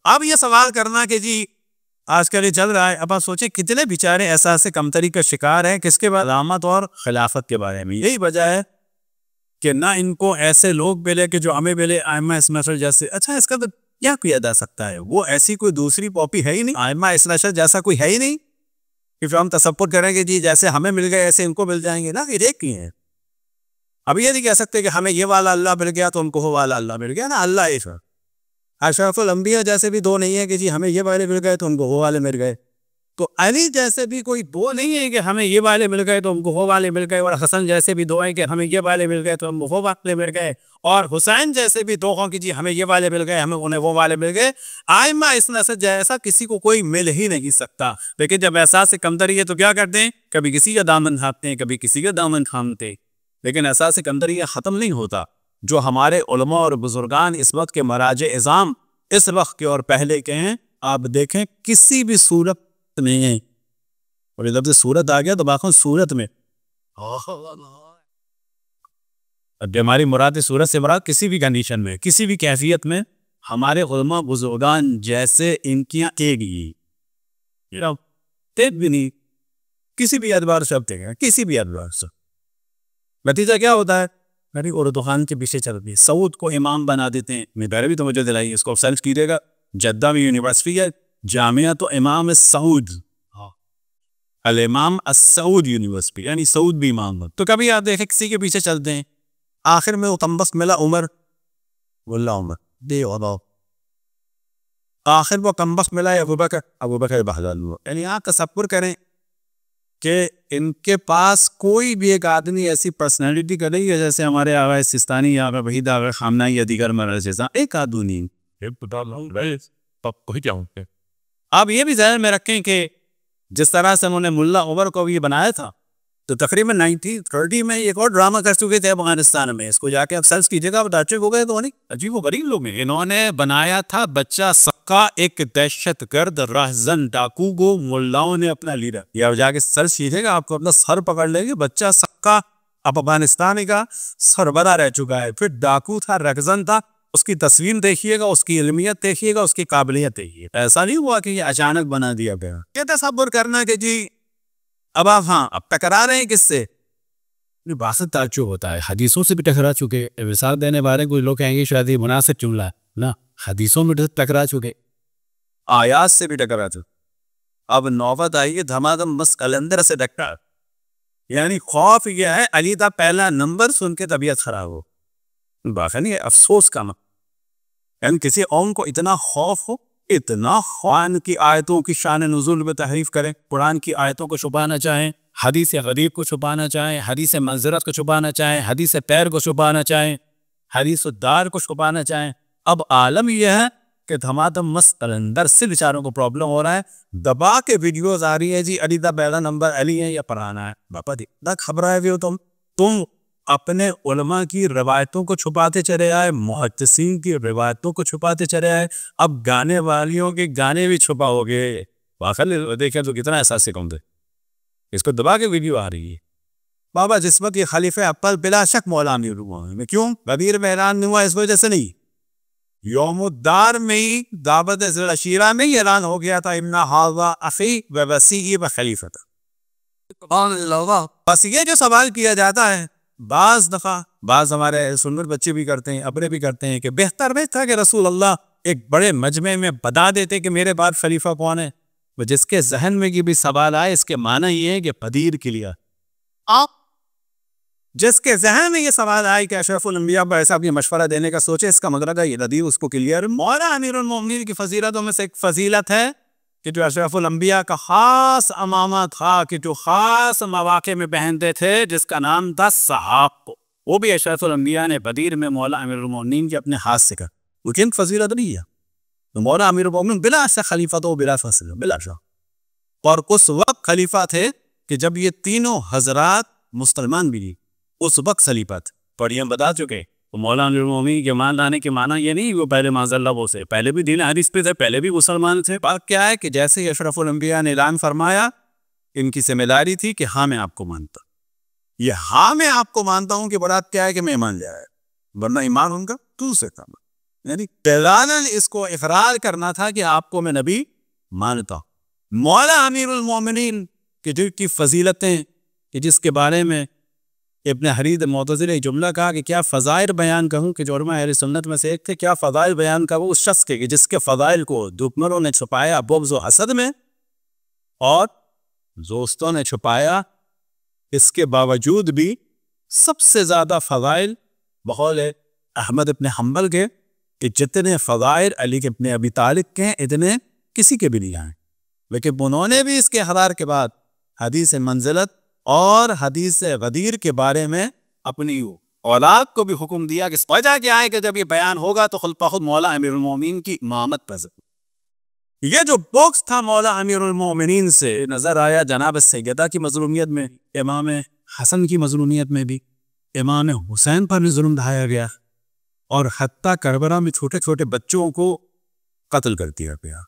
अब ये सवाल करना कि जी आजकल ये चल रहा है, अब आप सोचें कितने बेचारे एहसास कमतरी का शिकार हैं, किसके बाद अलामत और खिलाफत के बारे में। यही वजह है कि ना इनको ऐसे लोग मिले कि जो हमें मिले आइमा इसनशर जैसे। अच्छा, इसका तो क्या किया जा सकता है, वो ऐसी कोई दूसरी कॉपी है ही नहीं, आइमा इसनशर जैसा कोई है ही नहीं कि फिर हम तसव्वुर करेंगे जी जैसे हमें मिल गए ऐसे इनको मिल जाएंगे ना, ये एक ही है। अब ये नहीं कह सकते कि हमें ये वाला अल्लाह मिल गया तो उनको वो वाला अल्लाह मिल गया ना, अल्लाह एक है। अशरफुल अंबिया जैसे भी दो नहीं है कि जी हमें ये वाले मिल गए तो उनको वो वाले मिल गए। तो अली जैसे भी कोई दो नहीं है कि हमें ये वाले मिल गए तो हमको वो वाले मिल गए, और हसन जैसे भी दो हैं कि हमें ये वाले मिल गए तो हमको वो वाले मिल गए, और हुसैन जैसे भी दो हों कि जी हमें ये वाले मिल गए हमें उन्हें वो वाले मिल गए। आइमा इस नस्ल जैसा किसी को कोई मिल ही नहीं सकता। लेकिन जब एहसास कमतरी है तो क्या करते हैं, कभी किसी का दामन थामते हैं, कभी किसी का दामन थामते। लेकिन एहसास कमतरी ख़त्म नहीं होता। जो हमारे उलमा और बुजुर्गान इस वक्त के मराज इज़ाम इस वक्त के और पहले के हैं, आप देखें किसी भी सूरत में, और जब से सूरत आ गया तो बाकी सूरत में हमारी मुराद सूरत से मुराद किसी भी कंडीशन में किसी भी कैफियत में हमारे उलमा बुजुर्गान जैसे इनकी तेगी तेज भी नहीं किसी भी एतबार से। अब देखें किसी भी एतबार से नतीजा क्या होता है, मेरी उर्दू खान के पीछे चलती है, सऊद को इमाम बना देते हैं। मैं पहले भी तो मुझे दिलाई, इसको सर्च कीजिएगा, जद्दा में यूनिवर्सिटी है जामिया तो इमाम सऊद, अल इमाम सऊद यूनिवर्सिटी, यानी सऊद भी इमाम। तो कभी आप देखें किसी के पीछे चलते हैं, आखिर में वो तंबस मिला उमर, बोला उमर दे आखिर वो कम्बख्त मिला है अबू बकर बहदल। यानी आप तसव्वुर करें कि इनके पास कोई भी एक आदमी ऐसी पर्सनैलिटी का नहीं है जैसे हमारे आगा सिस्तानी या वहीद आगा खामनाई या दीगर मरज जैसा एक आदमी। आप ये भी ज़हन में रखें कि जिस तरह से उन्होंने मुल्ला उमर को ये बनाया था, तो तकरीबन 1930 में एक और ड्रामा कर चुके थे अफगानिस्तान में। इसको जाके आप सर्च कीजिएगा, बच्चे हो गए तो नहीं अजीब व गरीब लोग हैं। इन्होंने बनाया था बच्चा सक्का, एक दहशत गर्द रहजन डाकू को मुल्लाओं ने अपना लीडर, या जाके सर्च कीजिएगा आपको अपना सर पकड़ लेंगे। बच्चा सक्का अब अफगानिस्तान का सरबरा रह चुका है, फिर डाकू था, रहजन था। उसकी तस्वीर देखिएगा, उसकी इल्मियत देखिएगा, उसकी काबिलियत देखिएगा। ऐसा नहीं हुआ कि ये अचानक बना दिया गया। क्या तसव्वुर करना कि जी अब आप अब टकरा रहे हैं किससे, बासत ताज्जुब होता है। हदीसों से भी टकरा चुके, विसाल देने वाले कुछ लोग कहेंगे शायद ये मुनासिब जुमला ना, हदीसों में टकरा चुके, आयात से भी टकरा चुके। अब नौबत आई है धमाधम बस कलंदर से टकरा, यानी खौफ यह है अली का पहला नंबर सुन के तबीयत खराब हो। बाकी नहीं, अफसोस का यानी किसी कौम को इतना खौफ हो, इतना कुरान की आयतों की शान नुज़ुल में तहरीफ करें, कुरान की आयतों को छुपाना चाहें, हदीस गरीब को छुपाना चाहें, हदीस मंजरत को छुपाना चाहें, हदीस पैर को छुपाना चाहें, हदीस दार को छुपाना चाहें। अब आलम यह है कि धमाधम मस्त अंदर से बेचारों को प्रॉब्लम हो रहा है, दबा के वीडियोज आ रही है जी अली दा पहला नंबर अली है या पढ़ाना है। बापा दिखता खबर है तुम अपने उलमा की रवायतों को छुपाते चले आए, मुहद्दिसीन की रवायतों को छुपाते चले आए, अब गाने वालियों के गाने भी छुपाओगे। वाकई देखें तो कितना एहसास से कम थे, इसको दबा के वीडियो आ रही है। बाबा जिस वक्त ये खलीफे अव्वल बिला शक मौला अमीर हुआ है, क्यों कबीर में ऐलान नहीं हुआ, इस वजह से नहीं, यौमुद्दार में ही दावत अशीरा में ही ऐलान हो गया था इन्ना हाज़ा अखी व वसी व खलीफत। बस ये जो सवाल किया जाता है बाज दफ़ा, बाज हमारे सुन्नत बच्चे भी करते हैं, अपने भी करते हैं कि बेहतर में था कि रसूल अल्लाह एक बड़े मजमे में बता देते कि मेरे बाद खलीफा कौन है। वो जिसके जहन में ये भी सवाल आए, इसके माना ये है कि पदीर के लिए आप जिसके जहन में ये सवाल आए कि अशरफुल अंबिया पर ऐसा भी मशवरा देने का सोचे, इसका मतलब है ये नदी उसको क्लियर। मौला अमीरुल मोमिनीन की फजीलतों में से एक फजीलत है कि जो अशरफुल अंबिया का खास अमामा था कि जो खास मौके में पहनते थे, जिसका नाम था सहाब, वो भी अशरफुल अंबिया ने बदीर में मौला अमीरुल मोमिनीन के अपने हाथ से कर, लेकिन फजीलत नहीं है। तो मौला अमीरुल मोमिनीन बिला से खलीफा तो बिला फजीलत बिला शक, और उस वक्त खलीफा थे कि जब ये तीनों हजरात मुसलमान भी, उस वक्त खलीफा थे। पढ़िए हम बता चुके, तो मौला अमीरुल मोमिनीन के मान लाने के माना ये नहीं वो पहले माज़अल्लाह वो से पहले भी दीन हदीस पे थे, पहले भी मुसलमान थे। बात क्या है कि जैसे ही अशरफुल अंबिया ने ऐलान फरमाया, इनकी जिम्मेदारी थी कि हाँ मैं आपको मानता, ये हाँ मैं आपको मानता हूँ कि बरात क्या है कि मैं मान जाए, वरना ईमान उनका दूसरे काम। यानी ऐलानन इसको इकरार करना था कि आपको मैं नबी मानता हूं। मौला अमीरुल मोमिनीन की जो की फजीलतें कि जिसके बारे में इब्न हरीद मुअतज़िली ने जुमला कहा कि क्या फ़ज़ाइल बयान करूं कि जो उलमा अहले सुन्नत में से एक थे, क्या फ़ज़ाइल बयान करूं उस शख्स के कि जिसके फ़ज़ाइल को दुश्मनों ने छुपाया बुग़्ज़ व हसद में और दोस्तों ने छुपाया। इसके बावजूद भी सबसे ज़्यादा फ़ज़ाइल बक़ौल अहमद इब्न हम्बल के कि जितने फ़ज़ाइल अली इब्न अबी तालिब के हैं इतने किसी के भी नहीं आए। लेकिन उन्होंने भी इसके हरार के बाद हदीस मंजिलत और हदीस गदीर के बारे में अपनी औलाद को भी हुक्म दिया कि वजह क्या है कि जब ये बयान होगा तो खुद ब खुद मौला अमीरुल मोमिनीन की इमामत पर ये जो बॉक्स था मौला अमीरुल मोमिनीन से नजर आया जनाब सैयदा की मजलूमियत में, इमाम हसन की मजलूमियत में भी, इमाम हुसैन पर भी जुल्म ढाया गया और हत्ता करबला में छोटे छोटे बच्चों को कत्ल कर दिया गया।